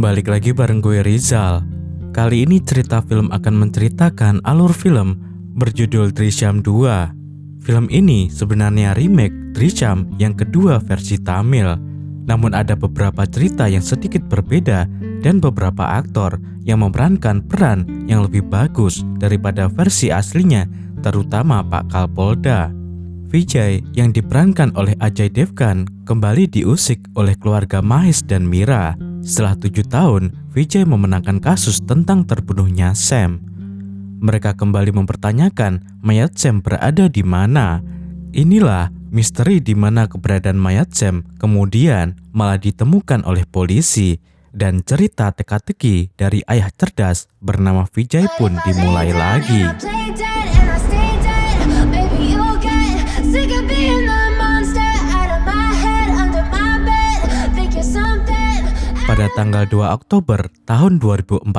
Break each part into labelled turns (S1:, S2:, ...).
S1: Balik lagi bareng gue Rizal. Kali ini cerita film akan menceritakan alur film berjudul Drishyam 2. Film ini sebenarnya remake Drishyam yang kedua versi Tamil. Namun ada beberapa cerita yang sedikit berbeda dan beberapa aktor yang memerankan peran yang lebih bagus daripada versi aslinya, terutama Pak Kapolda. Vijay yang diperankan oleh Ajay Devgan kembali diusik oleh keluarga Mahesh dan Mira. Setelah 7 tahun, Vijay memenangkan kasus tentang terbunuhnya Sam. Mereka kembali mempertanyakan mayat Sam berada di mana. Inilah misteri di mana keberadaan mayat Sam kemudian malah ditemukan oleh polisi. Dan cerita teka-teki dari ayah cerdas bernama Vijay pun dimulai lagi. Pada tanggal 2 Oktober tahun 2014,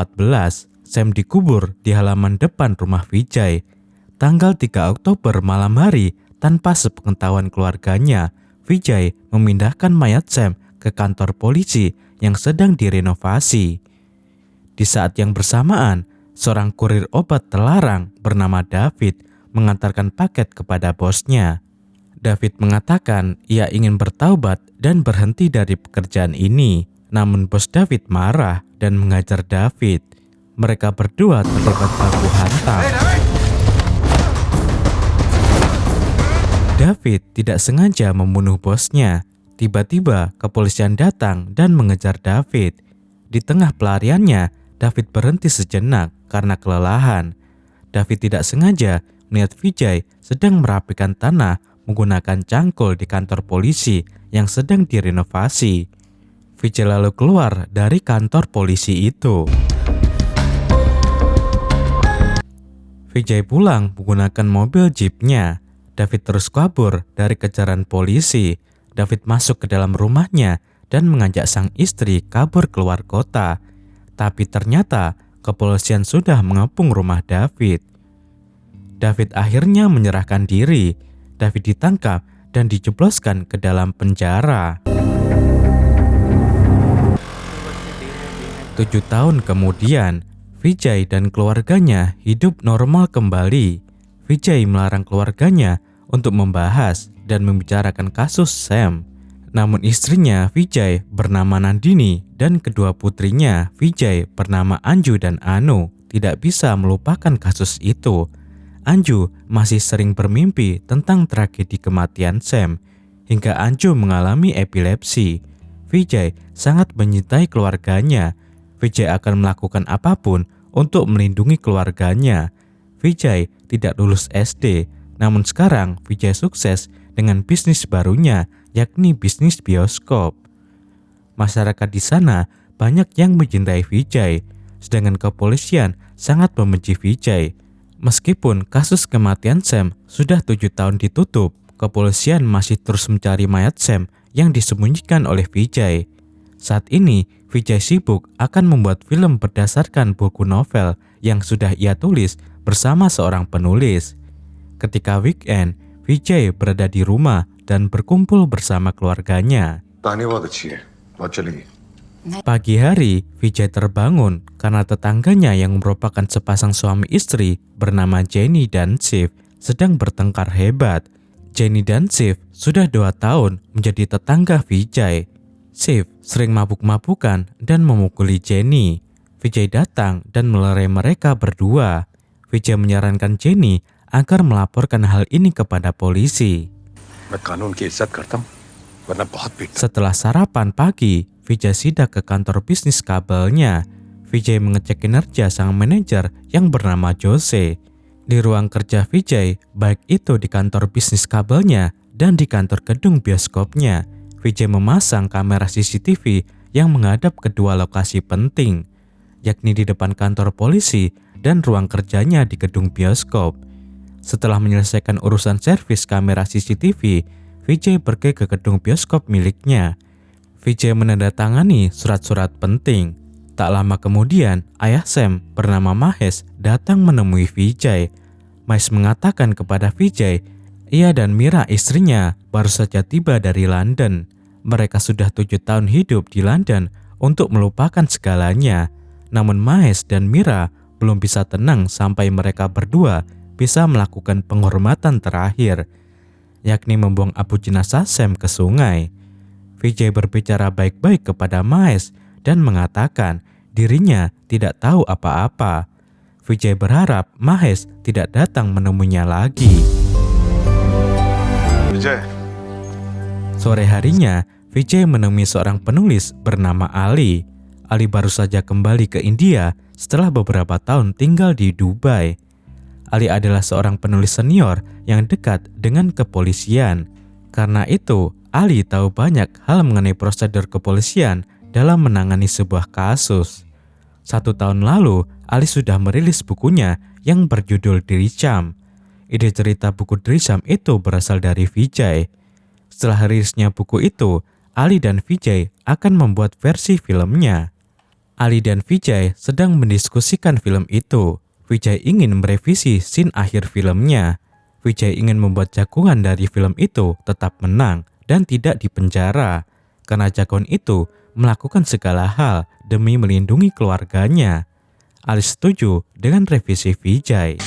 S1: Sam dikubur di halaman depan rumah Vijay. Tanggal 3 Oktober malam hari, tanpa sepengetahuan keluarganya, Vijay memindahkan mayat Sam ke kantor polisi yang sedang direnovasi. Di saat yang bersamaan, seorang kurir obat terlarang bernama David mengantarkan paket kepada bosnya. David mengatakan ia ingin bertaubat dan berhenti dari pekerjaan ini. Namun bos David marah dan mengajar David. Mereka berdua terlibat baku hantam. David tidak sengaja membunuh bosnya. Tiba-tiba kepolisian datang dan mengejar David. Di tengah pelariannya, David berhenti sejenak karena kelelahan. David tidak sengaja melihat Vijay sedang merapikan tanah menggunakan cangkul di kantor polisi yang sedang direnovasi. Vijay lalu keluar dari kantor polisi itu. Vijay pulang menggunakan mobil jeepnya. David terus kabur dari kejaran polisi. David masuk ke dalam rumahnya dan mengajak sang istri kabur keluar kota. Tapi ternyata kepolisian sudah mengepung rumah David. David akhirnya menyerahkan diri. David ditangkap dan dijebloskan ke dalam penjara. 7 tahun kemudian, Vijay dan keluarganya hidup normal kembali. Vijay melarang keluarganya untuk membahas dan membicarakan kasus Sam. Namun istrinya Vijay bernama Nandini dan kedua putrinya Vijay bernama Anju dan Anu tidak bisa melupakan kasus itu. Anju masih sering bermimpi tentang tragedi kematian Sam hingga Anju mengalami epilepsi. Vijay sangat mencintai keluarganya. Vijay akan melakukan apapun untuk melindungi keluarganya. Vijay tidak lulus SD, namun sekarang Vijay sukses dengan bisnis barunya, yakni bisnis bioskop. Masyarakat di sana banyak yang mencintai Vijay, sedangkan kepolisian sangat membenci Vijay. Meskipun kasus kematian Sam sudah 7 tahun ditutup, kepolisian masih terus mencari mayat Sam yang disembunyikan oleh Vijay. Saat ini, Vijay sibuk akan membuat film berdasarkan buku novel yang sudah ia tulis bersama seorang penulis. Ketika weekend, Vijay berada di rumah dan berkumpul bersama keluarganya. Pagi hari, Vijay terbangun karena tetangganya yang merupakan sepasang suami istri bernama Jenny dan Shiv sedang bertengkar hebat. Jenny dan Shiv sudah 2 tahun menjadi tetangga Vijay. Shiv sering mabuk-mabukan dan memukuli Jenny. Vijay datang dan melerai mereka berdua. Vijay menyarankan Jenny agar melaporkan hal ini kepada polisi. Setelah sarapan pagi, Vijay sidak ke kantor bisnis kabelnya. Vijay mengecek kinerja sang manajer yang bernama Jose. Di ruang kerja Vijay, baik itu di kantor bisnis kabelnya dan di kantor gedung bioskopnya, Vijay memasang kamera CCTV yang menghadap kedua lokasi penting, yakni di depan kantor polisi dan ruang kerjanya di gedung bioskop. Setelah menyelesaikan urusan servis kamera CCTV, Vijay pergi ke gedung bioskop miliknya. Vijay menandatangani surat-surat penting. Tak lama kemudian, ayah Sam bernama Mahesh datang menemui Vijay. Mahesh mengatakan kepada Vijay, ia dan Mira istrinya baru saja tiba dari London. Mereka sudah 7 tahun hidup di London untuk melupakan segalanya. Namun Mahesh dan Mira belum bisa tenang sampai mereka berdua bisa melakukan penghormatan terakhir, yakni membuang abu jenazah Sam ke sungai. Vijay berbicara baik-baik kepada Mahesh dan mengatakan dirinya tidak tahu apa-apa. Vijay berharap Mahesh tidak datang menemuinya lagi.
S2: Vijay.
S1: Sore harinya, Vijay menemui seorang penulis bernama Ali. Ali baru saja kembali ke India setelah beberapa tahun tinggal di Dubai. Ali adalah seorang penulis senior yang dekat dengan kepolisian. Karena itu, Ali tahu banyak hal mengenai prosedur kepolisian dalam menangani sebuah kasus. 1 tahun lalu, Ali sudah merilis bukunya yang berjudul Drisham. Ide cerita buku Drisham itu berasal dari Vijay. Setelah rilisnya buku itu, Ali dan Vijay akan membuat versi filmnya. Ali dan Vijay sedang mendiskusikan film itu. Vijay ingin merevisi scene akhir filmnya. Vijay ingin membuat jagoan dari film itu tetap menang dan tidak dipenjara, karena jagoan itu melakukan segala hal demi melindungi keluarganya. Ali setuju dengan revisi Vijay.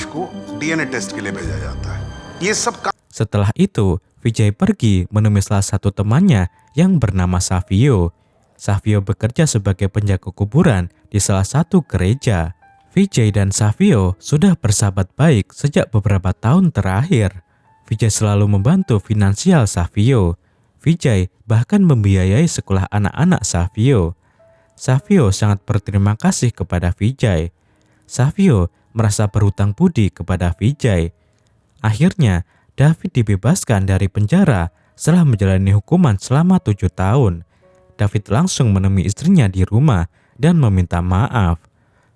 S1: Setelah itu, Vijay pergi menemui salah satu temannya yang bernama Savio. Savio bekerja sebagai penjaga kuburan di salah satu gereja. Vijay dan Savio sudah bersahabat baik sejak beberapa tahun terakhir. Vijay selalu membantu finansial Savio. Vijay bahkan membiayai sekolah anak-anak Savio. Savio sangat berterima kasih kepada Vijay. Savio merasa berhutang budi kepada Vijay. Akhirnya, David dibebaskan dari penjara setelah menjalani hukuman selama 7 tahun. David langsung menemui istrinya di rumah dan meminta maaf.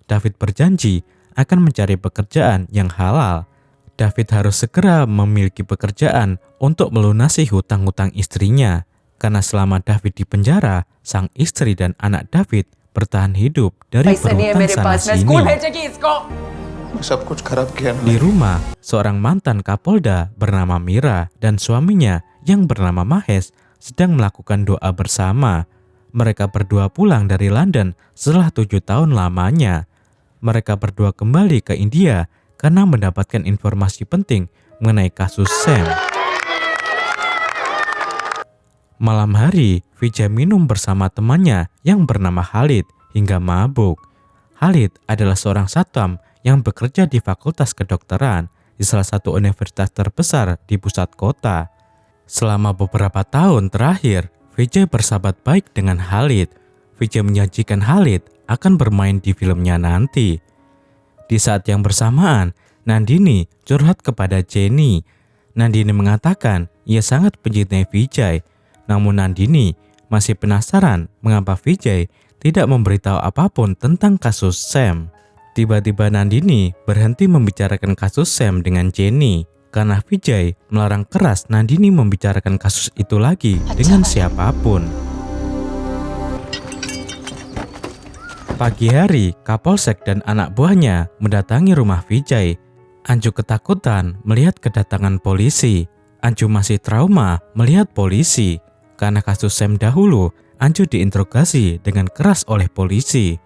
S1: David berjanji akan mencari pekerjaan yang halal. David harus segera memiliki pekerjaan untuk melunasi hutang-hutang istrinya. Karena selama David di penjara, sang istri dan anak David bertahan hidup dari berhutang sana-sini. Di rumah, seorang mantan Kapolda bernama Mira dan suaminya yang bernama Mahesh sedang melakukan doa bersama. Mereka berdua pulang dari London setelah 7 tahun lamanya. Mereka berdua kembali ke India karena mendapatkan informasi penting mengenai kasus Sam. Malam hari, Vijay minum bersama temannya yang bernama Khalid hingga mabuk. Khalid adalah seorang satpam yang bekerja di Fakultas Kedokteran di salah satu universitas terbesar di pusat kota. Selama beberapa tahun terakhir, Vijay bersahabat baik dengan Khalid. Vijay menjanjikan Khalid akan bermain di filmnya nanti. Di saat yang bersamaan, Nandini curhat kepada Jenny. Nandini mengatakan ia sangat mencintai Vijay. Namun Nandini masih penasaran mengapa Vijay tidak memberitahu apapun tentang kasus Sam. Tiba-tiba Nandini berhenti membicarakan kasus Sam dengan Jenny karena Vijay melarang keras Nandini membicarakan kasus itu lagi dengan siapapun. Pagi hari, Kapolsek dan anak buahnya mendatangi rumah Vijay. Anju ketakutan melihat kedatangan polisi. Anju masih trauma melihat polisi. Karena kasus Sam dahulu, Anju diinterogasi dengan keras oleh polisi.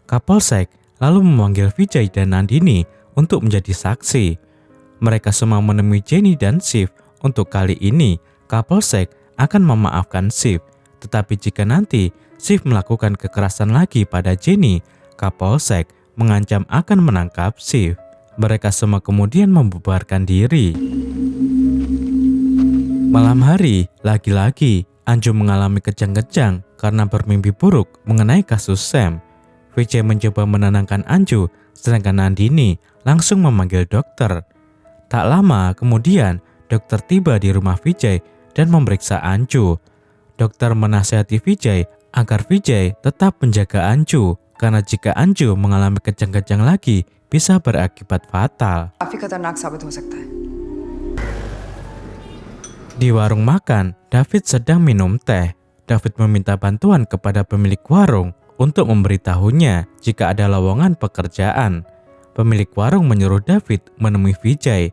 S1: Kapolsek lalu memanggil Vijay dan Nandini untuk menjadi saksi. Mereka semua menemui Jenny dan Shiv. Untuk kali ini, Kapolsek akan memaafkan Shiv. Tetapi jika nanti Shiv melakukan kekerasan lagi pada Jenny, Kapolsek mengancam akan menangkap Shiv. Mereka semua kemudian membubarkan diri. Malam hari, lagi-lagi Anju mengalami kejang-kejang karena bermimpi buruk mengenai kasus Sam. Vijay mencoba menenangkan Anju, sedangkan Nandini langsung memanggil dokter. Tak lama kemudian, dokter tiba di rumah Vijay dan memeriksa Anju. Dokter menasihati Vijay agar Vijay tetap menjaga Anju, karena jika Anju mengalami kejang-kejang lagi, bisa berakibat fatal. Di warung makan, David sedang minum teh. David meminta bantuan kepada pemilik warung untuk memberitahunya jika ada lowongan pekerjaan. Pemilik warung menyuruh David menemui Vijay.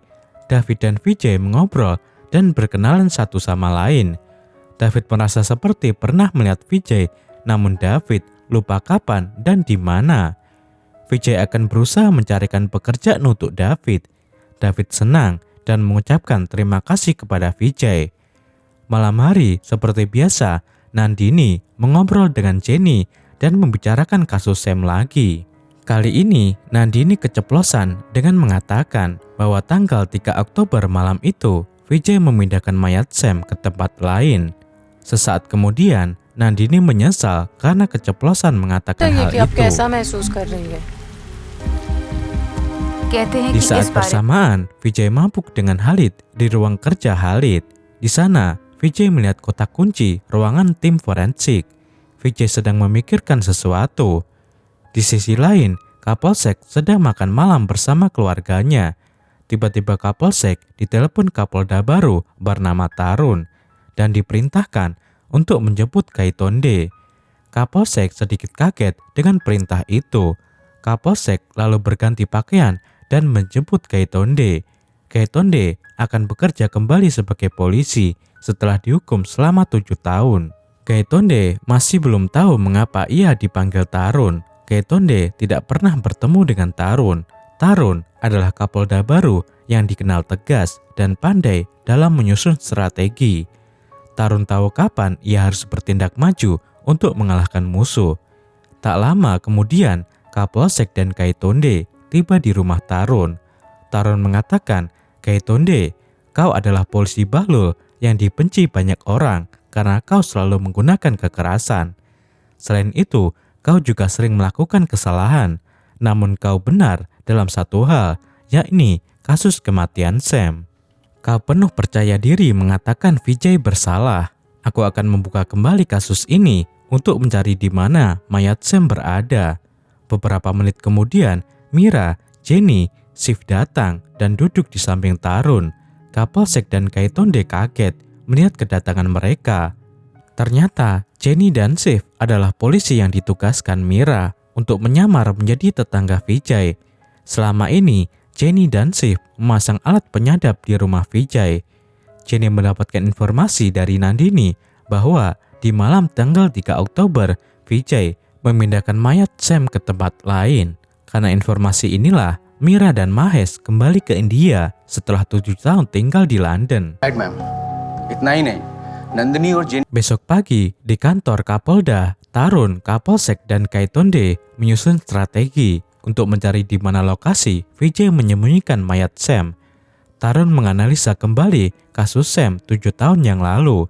S1: David dan Vijay mengobrol dan berkenalan satu sama lain. David merasa seperti pernah melihat Vijay, namun David lupa kapan dan di mana. Vijay akan berusaha mencarikan pekerjaan untuk David. David senang dan mengucapkan terima kasih kepada Vijay. Malam hari, seperti biasa, Nandini mengobrol dengan Jenny dan membicarakan kasus Sam lagi. Kali ini, Nandini keceplosan dengan mengatakan bahwa tanggal 3 Oktober malam itu, Vijay memindahkan mayat Sam ke tempat lain. Sesaat kemudian, Nandini menyesal karena keceplosan mengatakan hal itu. Di saat bersamaan, Vijay mabuk dengan Khalid di ruang kerja Khalid. Di sana, Vijay melihat kotak kunci ruangan tim forensik. Vijay sedang memikirkan sesuatu. Di sisi lain, Kapolsek sedang makan malam bersama keluarganya. Tiba-tiba Kapolsek ditelepon Kapolda baru bernama Tarun dan diperintahkan untuk menjemput Gaitonde. Kapolsek sedikit kaget dengan perintah itu. Kapolsek lalu berganti pakaian dan menjemput Gaitonde. Gaitonde akan bekerja kembali sebagai polisi setelah dihukum selama 7 tahun. Gaitonde masih belum tahu mengapa ia dipanggil Tarun. Gaitonde tidak pernah bertemu dengan Tarun. Tarun adalah Kapolda baru yang dikenal tegas dan pandai dalam menyusun strategi. Tarun tahu kapan ia harus bertindak maju untuk mengalahkan musuh. Tak lama kemudian, Kapolsek dan Gaitonde tiba di rumah Tarun. Tarun mengatakan, "Gaitonde, kau adalah polisi bahlul yang dibenci banyak orang karena kau selalu menggunakan kekerasan. Selain itu, kau juga sering melakukan kesalahan. Namun kau benar dalam satu hal, yakni kasus kematian Sam. Kau penuh percaya diri mengatakan Vijay bersalah. Aku akan membuka kembali kasus ini untuk mencari di mana mayat Sam berada." Beberapa menit kemudian, Mira, Jenny, Shiv datang dan duduk di samping Tarun. Kapolsek dan Gaitonde kaget melihat kedatangan mereka. Ternyata Jenny dan Shiv adalah polisi yang ditugaskan Mira untuk menyamar menjadi tetangga Vijay. Selama ini, Jenny dan Shiv memasang alat penyadap di rumah Vijay. Jenny mendapatkan informasi dari Nandini bahwa di malam tanggal 3 Oktober, Vijay memindahkan mayat Sam ke tempat lain. Karena informasi inilah, Mira dan Mahesh kembali ke India setelah 7 tahun tinggal di London. Besok pagi, di kantor Kapolda, Tarun, Kapolsek, dan Gaitonde menyusun strategi untuk mencari di mana lokasi Vijay menyembunyikan mayat Sam. Tarun menganalisa kembali kasus Sam 7 tahun yang lalu.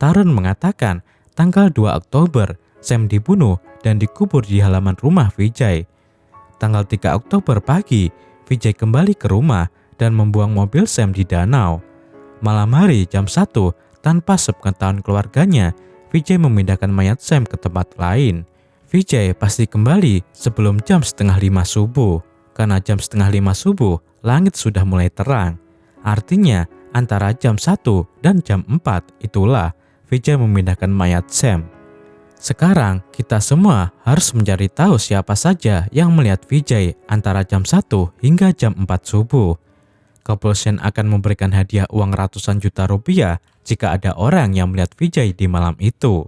S1: Tarun mengatakan tanggal 2 Oktober, Sam dibunuh dan dikubur di halaman rumah Vijay. Tanggal 3 Oktober pagi, Vijay kembali ke rumah dan membuang mobil Sam di danau. Malam hari jam 1, tanpa sepengetahuan keluarganya, Vijay memindahkan mayat Sam ke tempat lain. Vijay pasti kembali sebelum jam 4:30 subuh. Karena jam 4:30 subuh, langit sudah mulai terang. Artinya, antara jam 1 dan jam 4 itulah Vijay memindahkan mayat Sam. Sekarang kita semua harus mencari tahu siapa saja yang melihat Vijay antara jam 1 hingga jam 4 subuh. Kepolisian akan memberikan hadiah uang ratusan juta rupiah jika ada orang yang melihat Vijay di malam itu.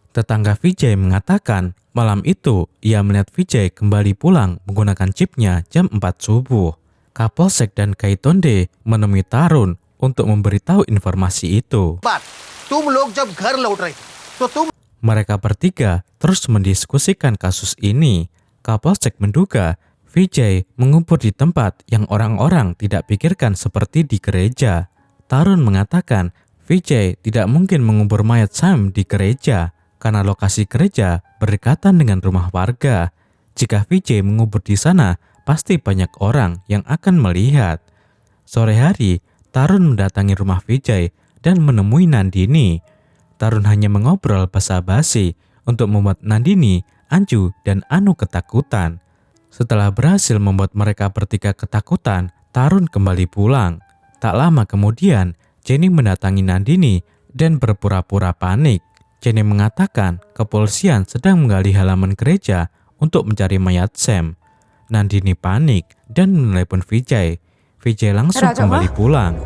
S1: Tetangga Vijay mengatakan malam itu ia melihat Vijay kembali pulang menggunakan chipnya jam 4 subuh. Kapolsek dan Gaitonde menemui Tarun untuk memberitahu informasi itu. Mereka bertiga terus mendiskusikan kasus ini. Kapolsek menduga Vijay mengubur di tempat yang orang-orang tidak pikirkan seperti di gereja. Tarun mengatakan Vijay tidak mungkin mengubur mayat Sam di gereja karena lokasi gereja berdekatan dengan rumah warga. Jika Vijay mengubur di sana, pasti banyak orang yang akan melihat. Sore hari, Tarun mendatangi rumah Vijay dan menemui Nandini. Tarun hanya mengobrol basa-basi untuk membuat Nandini, Anju, dan Anu ketakutan. Setelah berhasil membuat mereka bertiga ketakutan, Tarun kembali pulang. Tak lama kemudian, Jenny mendatangi Nandini dan berpura-pura panik. Jenny mengatakan kepolisian sedang menggali halaman gereja untuk mencari mayat Sam. Nandini panik dan menelepon Vijay. Vijay langsung kembali pulang.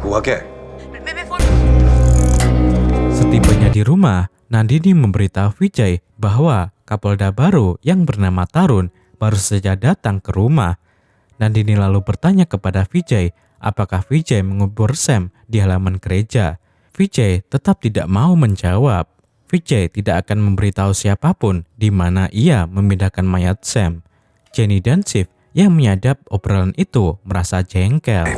S1: Setibanya di rumah, Nandini memberitahu Vijay bahwa Kapolda baru yang bernama Tarun baru saja datang ke rumah. Nandini lalu bertanya kepada Vijay apakah Vijay mengubur Sam di halaman gereja. Vijay tetap tidak mau menjawab. Vijay tidak akan memberitahu siapapun di mana ia memindahkan mayat Sam. Jenny dan Shiv yang menyadap obrolan itu merasa jengkel.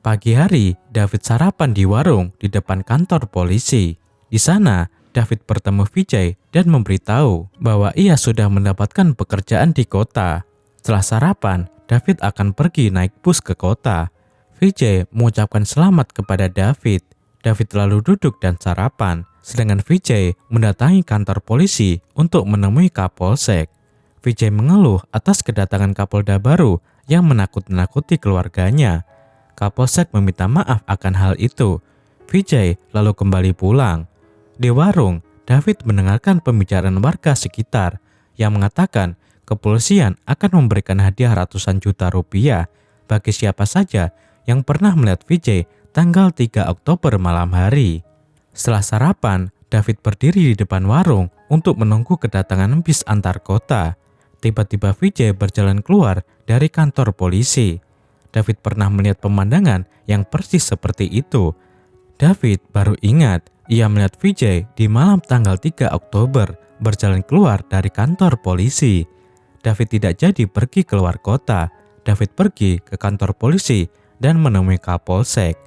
S1: Pagi hari, David sarapan di warung di depan kantor polisi. Di sana, David bertemu Vijay dan memberitahu bahwa ia sudah mendapatkan pekerjaan di kota. Setelah sarapan, David akan pergi naik bus ke kota. Vijay mengucapkan selamat kepada David. David lalu duduk dan sarapan, sedangkan Vijay mendatangi kantor polisi untuk menemui Kapolsek. Vijay mengeluh atas kedatangan Kapolda baru yang menakut-nakuti keluarganya. Kapolsek meminta maaf akan hal itu. Vijay lalu kembali pulang. Di warung, David mendengarkan pembicaraan warga sekitar yang mengatakan kepolisian akan memberikan hadiah ratusan juta rupiah bagi siapa saja yang pernah melihat Vijay tanggal 3 Oktober malam hari. Setelah sarapan, David berdiri di depan warung untuk menunggu kedatangan bis antar kota. Tiba-tiba Vijay berjalan keluar dari kantor polisi. David pernah melihat pemandangan yang persis seperti itu. David baru ingat ia melihat Vijay di malam tanggal 3 Oktober berjalan keluar dari kantor polisi. David tidak jadi pergi keluar kota. David pergi ke kantor polisi dan menemui Kapolsek.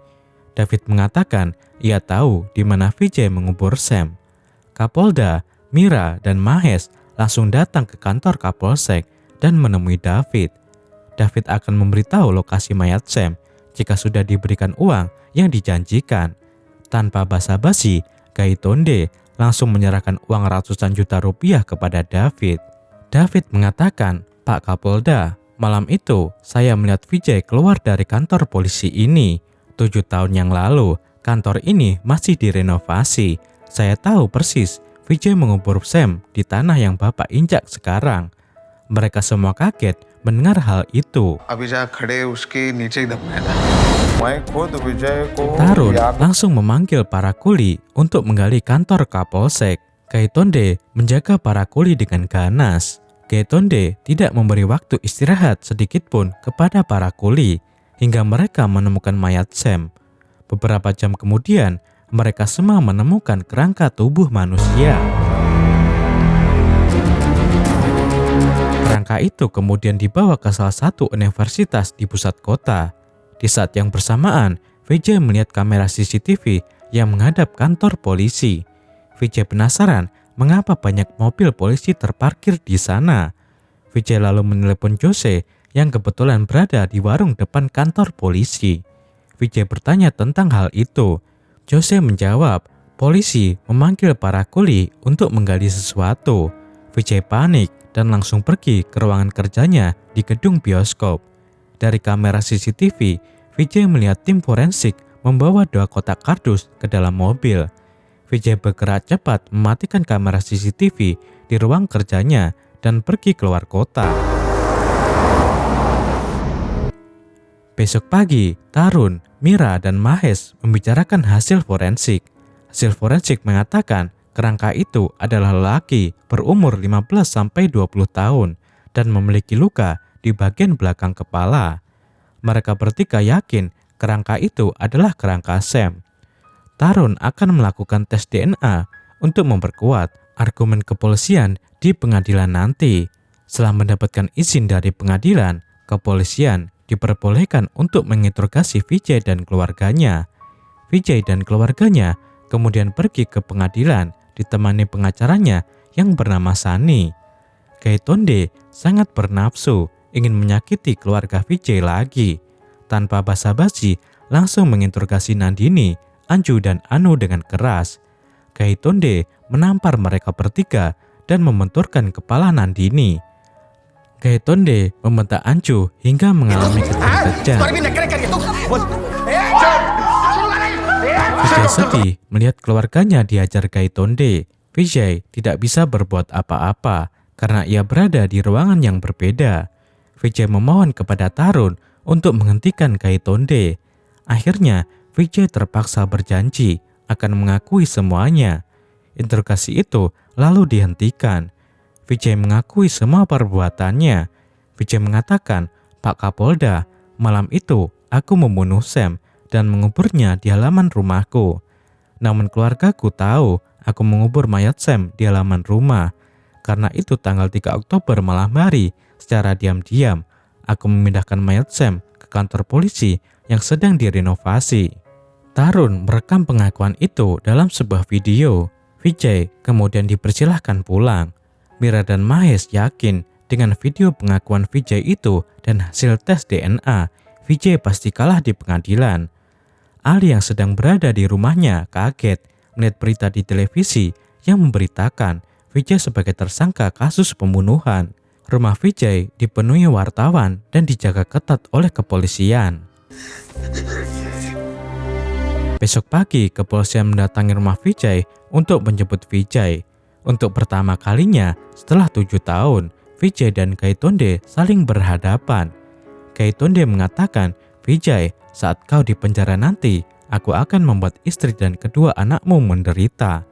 S1: David mengatakan ia tahu di mana Vijay mengubur Sam. Kapolda, Mira, dan Mahesh langsung datang ke kantor Kapolsek dan menemui David. David akan memberitahu lokasi mayat Sam jika sudah diberikan uang yang dijanjikan. Tanpa basa-basi, Gaitonde langsung menyerahkan uang ratusan juta rupiah kepada David. David mengatakan, "Pak Kapolda, malam itu saya melihat Vijay keluar dari kantor polisi ini. 7 tahun yang lalu, kantor ini masih direnovasi. Saya tahu persis Vijay mengubur Sam di tanah yang Bapak injak sekarang." Mereka semua kaget mendengar hal itu. Tarun langsung memanggil para kuli untuk menggali kantor Kapolsek. Gaitonde menjaga para kuli dengan ganas. Gaitonde tidak memberi waktu istirahat sedikit pun kepada para kuli hingga mereka menemukan mayat Sam. Beberapa jam kemudian, mereka semua menemukan kerangka tubuh manusia. Kerangka itu kemudian dibawa ke salah satu universitas di pusat kota. Di saat yang bersamaan, Vijay melihat kamera CCTV yang menghadap kantor polisi. Vijay penasaran mengapa banyak mobil polisi terparkir di sana. Vijay lalu menelepon Jose yang kebetulan berada di warung depan kantor polisi. Vijay bertanya tentang hal itu. Jose menjawab, polisi memanggil para kuli untuk menggali sesuatu. Vijay panik dan langsung pergi ke ruangan kerjanya di gedung bioskop. Dari kamera CCTV, Vijay melihat tim forensik membawa 2 kotak kardus ke dalam mobil. Vijay bergerak cepat mematikan kamera CCTV di ruang kerjanya dan pergi keluar kota. Besok pagi, Tarun, Mira, dan Mahesh membicarakan hasil forensik. Hasil forensik mengatakan kerangka itu adalah lelaki berumur 15-20 tahun dan memiliki luka di bagian belakang kepala. Mereka bertiga yakin kerangka itu adalah kerangka Sam. Tarun akan melakukan tes DNA untuk memperkuat argumen kepolisian di pengadilan nanti. Setelah mendapatkan izin dari pengadilan, kepolisian diperbolehkan untuk menginterogasi Vijay dan keluarganya. Vijay dan keluarganya kemudian pergi ke pengadilan ditemani pengacaranya yang bernama Sani. Gaitonde sangat bernafsu ingin menyakiti keluarga Vijay lagi. Tanpa basa-basi langsung menginterogasi Nandini, Anju, dan Anu dengan keras. Gaitonde menampar mereka bertiga dan membenturkan kepala Nandini. Gaitonde membentak Anju hingga mengalami kejang-kejang. Vijay sedih melihat keluarganya diajar Gaitonde. Vijay tidak bisa berbuat apa-apa karena ia berada di ruangan yang berbeda. Vijay memohon kepada Tarun untuk menghentikan Gaitonde. Akhirnya, Vijay terpaksa berjanji akan mengakui semuanya. Interogasi itu lalu dihentikan. Vijay mengakui semua perbuatannya. Vijay mengatakan, "Pak Kapolda, malam itu aku membunuh Sam dan menguburnya di halaman rumahku. Namun keluargaku tahu aku mengubur mayat Sam di halaman rumah. Karena itu tanggal 3 Oktober malam hari, secara diam-diam, aku memindahkan mayat Sam ke kantor polisi yang sedang direnovasi." Tarun merekam pengakuan itu dalam sebuah video. Vijay kemudian dipersilahkan pulang. Mira dan Mahesh yakin dengan video pengakuan Vijay itu dan hasil tes DNA, Vijay pasti kalah di pengadilan. Ali yang sedang berada di rumahnya kaget melihat berita di televisi yang memberitakan Vijay sebagai tersangka kasus pembunuhan. Rumah Vijay dipenuhi wartawan dan dijaga ketat oleh kepolisian. Besok pagi, kepolisian mendatangi rumah Vijay untuk menjemput Vijay. Untuk pertama kalinya setelah 7 tahun, Vijay dan Gaitonde saling berhadapan. Gaitonde mengatakan, "Vijay, saat kau di penjara nanti, aku akan membuat istri dan kedua anakmu menderita."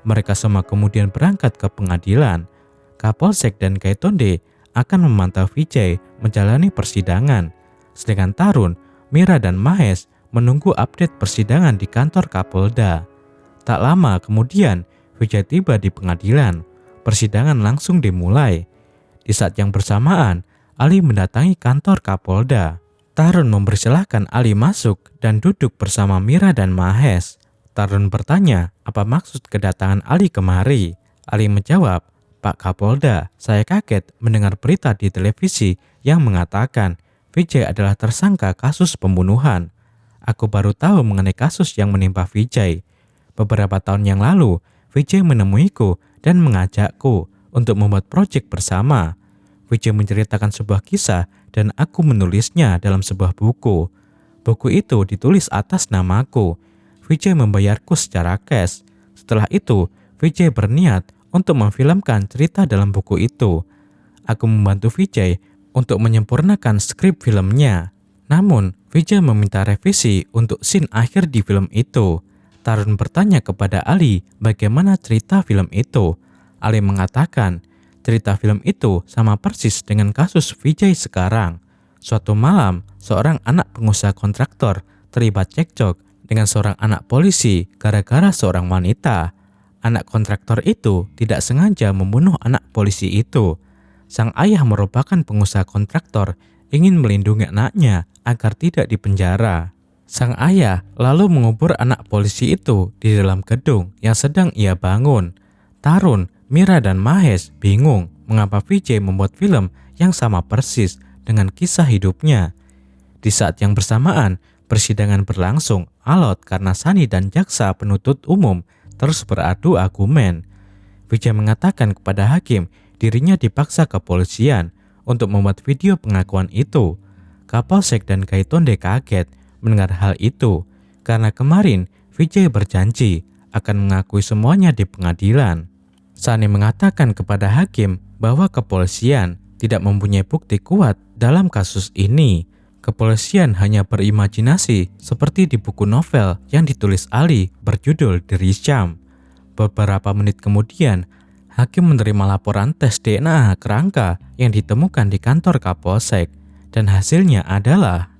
S1: Mereka semua kemudian berangkat ke pengadilan. Kapolsek dan Gaitonde akan memantau Vijay menjalani persidangan. Sedangkan Tarun, Mira dan Mahesh menunggu update persidangan di kantor Kapolda. Tak lama kemudian, Vijay tiba di pengadilan. Persidangan langsung dimulai. Di saat yang bersamaan, Ali mendatangi kantor Kapolda. Tarun mempersilahkan Ali masuk dan duduk bersama Mira dan Mahesh. Tarun bertanya, apa maksud kedatangan Ali kemari? Ali menjawab, "Pak Kapolda, saya kaget mendengar berita di televisi yang mengatakan Vijay adalah tersangka kasus pembunuhan. Aku baru tahu mengenai kasus yang menimpa Vijay. Beberapa tahun yang lalu, Vijay menemuiku dan mengajakku untuk membuat proyek bersama. Vijay menceritakan sebuah kisah dan aku menulisnya dalam sebuah buku. Buku itu ditulis atas namaku. Vijay membayarku secara cash. Setelah itu, Vijay berniat untuk memfilmkan cerita dalam buku itu. Aku membantu Vijay untuk menyempurnakan skrip filmnya. Namun, Vijay meminta revisi untuk scene akhir di film itu. Tarun bertanya kepada Ali bagaimana cerita film itu. Ali mengatakan, cerita film itu sama persis dengan kasus Vijay sekarang. Suatu malam, seorang anak pengusaha kontraktor terlibat cekcok dengan seorang anak polisi gara-gara seorang wanita. Anak kontraktor itu tidak sengaja membunuh anak polisi itu. Sang ayah merupakan pengusaha kontraktor, ingin melindungi anaknya agar tidak dipenjara. Sang ayah lalu mengubur anak polisi itu di dalam gedung yang sedang ia bangun. Tarun, Mira dan Mahesh bingung mengapa Vijay membuat film yang sama persis dengan kisah hidupnya. Di saat yang bersamaan, persidangan berlangsung alot karena Sani dan jaksa penuntut umum terus beradu argumen. Vijay mengatakan kepada hakim dirinya dipaksa kepolisian untuk membuat video pengakuan itu. Kapolsek dan Gaitonde kaget mendengar hal itu karena kemarin Vijay berjanji akan mengakui semuanya di pengadilan. Sani mengatakan kepada hakim bahwa kepolisian tidak mempunyai bukti kuat dalam kasus ini. Kepolisian hanya berimajinasi seperti di buku novel yang ditulis Ali berjudul Drishyam. Beberapa menit kemudian, hakim menerima laporan tes DNA kerangka yang ditemukan di kantor Kapolsek dan hasilnya adalah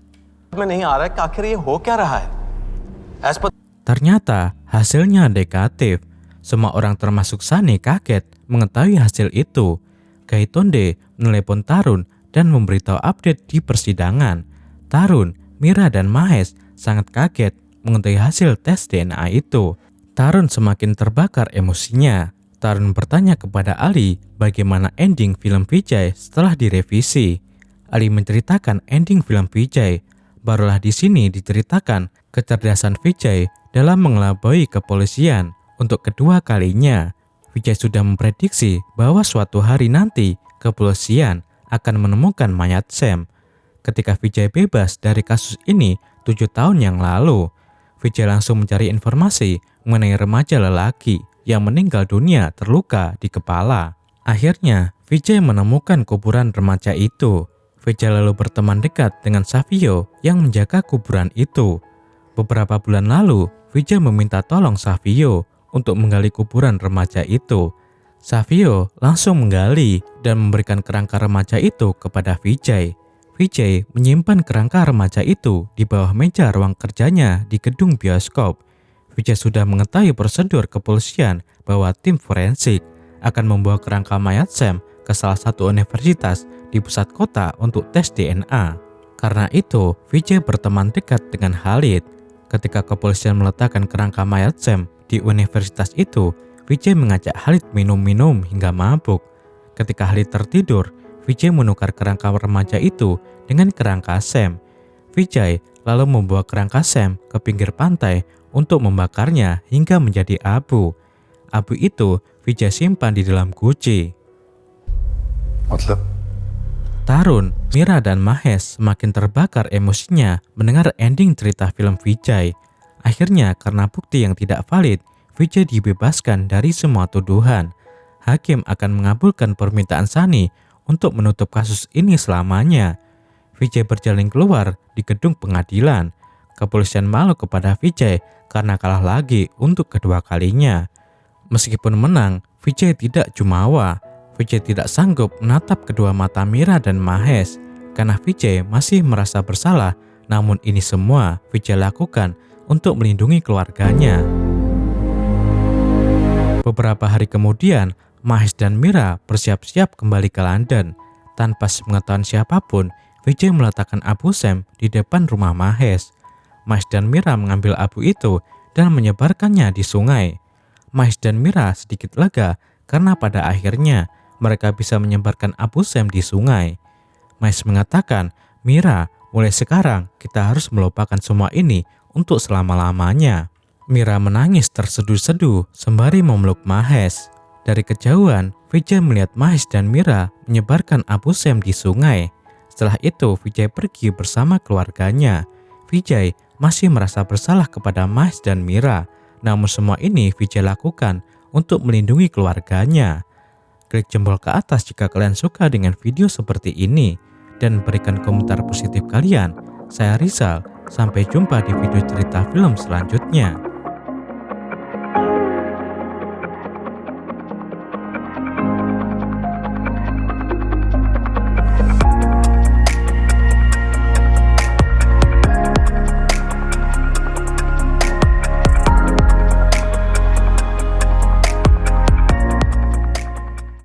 S1: ternyata hasilnya negatif. Semua orang termasuk Sani kaget mengetahui hasil itu. Gaitonde menelepon Tarun dan memberitahu update di persidangan. Tarun, Mira dan Mahesh sangat kaget mengetahui hasil tes DNA itu. Tarun semakin terbakar emosinya. Tarun bertanya kepada Ali bagaimana ending film Vijay setelah direvisi. Ali menceritakan ending film Vijay. Barulah di sini diceritakan kecerdasan Vijay dalam mengelabui kepolisian untuk kedua kalinya. Vijay sudah memprediksi bahwa suatu hari nanti kepolisian akan menemukan mayat Sam. Ketika Vijay bebas dari kasus ini 7 tahun yang lalu, Vijay langsung mencari informasi mengenai remaja lelaki yang meninggal dunia terluka di kepala. Akhirnya, Vijay menemukan kuburan remaja itu. Vijay lalu berteman dekat dengan Savio yang menjaga kuburan itu. Beberapa bulan lalu, Vijay meminta tolong Savio untuk menggali kuburan remaja itu. Savio langsung menggali dan memberikan kerangka remaja itu kepada Vijay. Vijay menyimpan kerangka remaja itu di bawah meja ruang kerjanya di gedung bioskop. Vijay sudah mengetahui prosedur kepolisian bahwa tim forensik akan membawa kerangka mayat Sam ke salah satu universitas di pusat kota untuk tes DNA. Karena itu, Vijay berteman dekat dengan Khalid. Ketika kepolisian meletakkan kerangka mayat Sam di universitas itu, Vijay mengajak Khalid minum-minum hingga mabuk. Ketika Khalid tertidur, Vijay menukar kerangka remaja itu dengan kerangka Sam. Vijay lalu membawa kerangka Sam ke pinggir pantai untuk membakarnya hingga menjadi abu. Abu itu Vijay simpan di dalam guci. Tarun, Mira, dan Mahesh semakin terbakar emosinya mendengar ending cerita film Vijay. Akhirnya karena bukti yang tidak valid, Vijay dibebaskan dari semua tuduhan. Hakim akan mengabulkan permintaan Sunny untuk menutup kasus ini selamanya. Vijay berjalan keluar di gedung pengadilan. Kepolisian malu kepada Vijay karena kalah lagi untuk kedua kalinya. Meskipun menang, Vijay tidak jumawa. Vijay tidak sanggup menatap kedua mata Mira dan Mahesh karena Vijay masih merasa bersalah. Namun ini semua Vijay lakukan untuk melindungi keluarganya. Beberapa hari kemudian, Mahesh dan Mira bersiap-siap kembali ke London. Tanpa sepengetahuan siapapun, Vijay meletakkan abu Sam di depan rumah Mahesh. Mahesh dan Mira mengambil abu itu dan menyebarkannya di sungai. Mahesh dan Mira sedikit lega karena pada akhirnya mereka bisa menyebarkan abu Sam di sungai. Mahesh mengatakan, "Mira, mulai sekarang kita harus melupakan semua ini untuk selama-lamanya." Mira menangis terseduh-seduh sembari memeluk Mahesh. Dari kejauhan, Vijay melihat Mahesh dan Mira menyebarkan abu Sam di sungai. Setelah itu, Vijay pergi bersama keluarganya. Vijay masih merasa bersalah kepada Mahesh dan Mira. Namun semua ini Vijay lakukan untuk melindungi keluarganya. Klik jempol ke atas jika kalian suka dengan video seperti ini. Dan berikan komentar positif kalian. Saya Rizal, sampai jumpa di video cerita film selanjutnya.